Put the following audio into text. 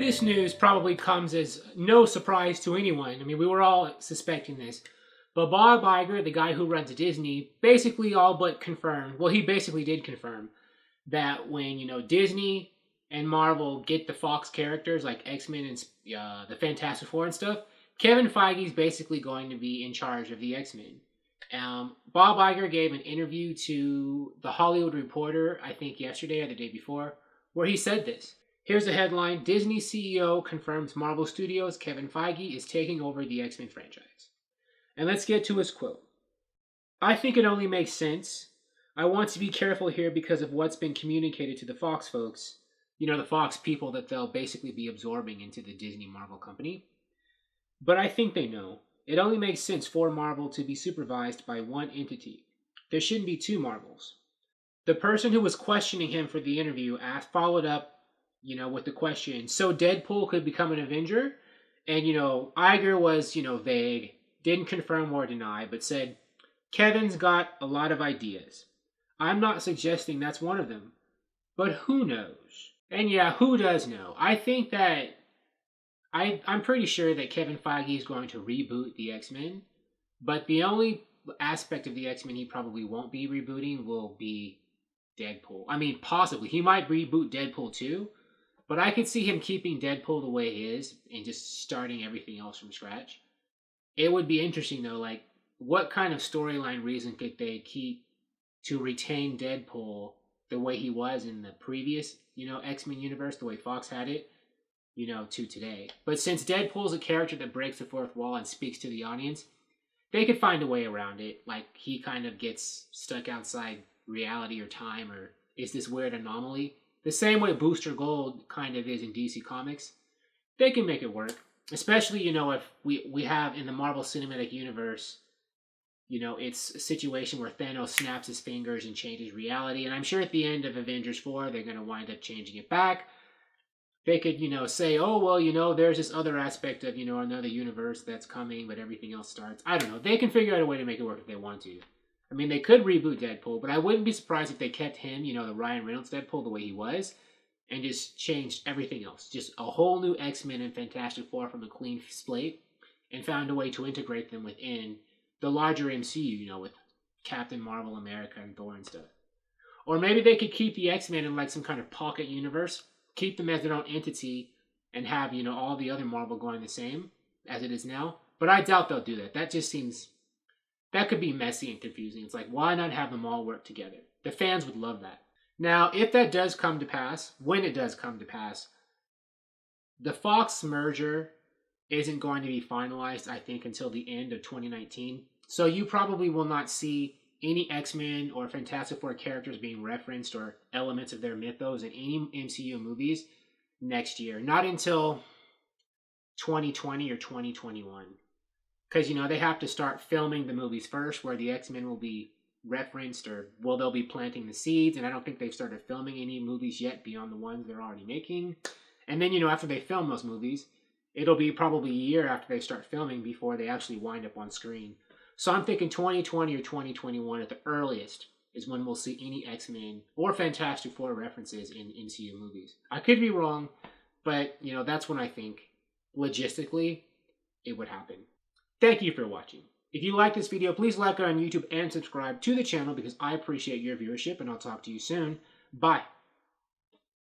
This news probably comes as no surprise to anyone. I mean, we were all suspecting this. But Bob Iger, the guy who runs Disney, basically all but confirmed, well, he basically did confirm that when, Disney and Marvel get the Fox characters like X-Men and the Fantastic Four and stuff, Kevin Feige is basically going to be in charge of the X-Men. Bob Iger gave an interview to The Hollywood Reporter, I think yesterday or the day before, where he said this. Here's the headline: Disney CEO confirms Marvel Studios' Kevin Feige is taking over the X-Men franchise. And let's get to his quote. I think it only makes sense. I want to be careful here because of what's been communicated to the Fox folks. The Fox people that they'll basically be absorbing into the Disney Marvel company. But I think they know. It only makes sense for Marvel to be supervised by one entity. There shouldn't be two Marvels. The person who was questioning him for the interview followed up, with the question, so Deadpool could become an Avenger? And, Iger was, vague, didn't confirm or deny, but said, Kevin's got a lot of ideas. I'm not suggesting that's one of them, but who knows? And yeah, who does know? I think that, I'm pretty sure that Kevin Feige is going to reboot the X-Men, but the only aspect of the X-Men he probably won't be rebooting will be Deadpool. I mean, possibly. He might reboot Deadpool too, but I could see him keeping Deadpool the way he is and just starting everything else from scratch. It would be interesting though, like, what kind of storyline reason could they keep to retain Deadpool the way he was in the previous, X-Men universe, the way Fox had it, to today. But since Deadpool's a character that breaks the fourth wall and speaks to the audience, they could find a way around it. Like, he kind of gets stuck outside reality or time, or is this weird anomaly. The same way Booster Gold kind of is in DC Comics. They can make it work. Especially, if we have in the Marvel Cinematic Universe, it's a situation where Thanos snaps his fingers and changes reality. And I'm sure at the end of Avengers 4, they're going to wind up changing it back. They could, say, oh, well, there's this other aspect of, another universe that's coming, but everything else starts. I don't know. They can figure out a way to make it work if they want to. I mean, they could reboot Deadpool, but I wouldn't be surprised if they kept him, the Ryan Reynolds Deadpool, the way he was, and just changed everything else. Just a whole new X-Men and Fantastic Four from a clean slate, and found a way to integrate them within the larger MCU, with Captain Marvel, America, and Thor and stuff. Or maybe they could keep the X-Men in like some kind of pocket universe, keep them as their own entity, and have, all the other Marvel going the same as it is now. But I doubt they'll do that. That just seems... that could be messy and confusing. It's like, why not have them all work together? The fans would love that. Now, if that does come to pass, when it does come to pass, the Fox merger isn't going to be finalized, I think, until the end of 2019. So you probably will not see any X-Men or Fantastic Four characters being referenced or elements of their mythos in any MCU movies next year. Not until 2020 or 2021. Because, they have to start filming the movies first, where the X-Men will be referenced, or, well, they'll be planting the seeds, and I don't think they've started filming any movies yet beyond the ones they're already making. And then, after they film those movies, it'll be probably a year after they start filming before they actually wind up on screen. So I'm thinking 2020 or 2021 at the earliest is when we'll see any X-Men or Fantastic Four references in MCU movies. I could be wrong, but, that's when I think, logistically, it would happen. Thank you for watching. If you like this video, please like it on YouTube and subscribe to the channel because I appreciate your viewership, and I'll talk to you soon. Bye.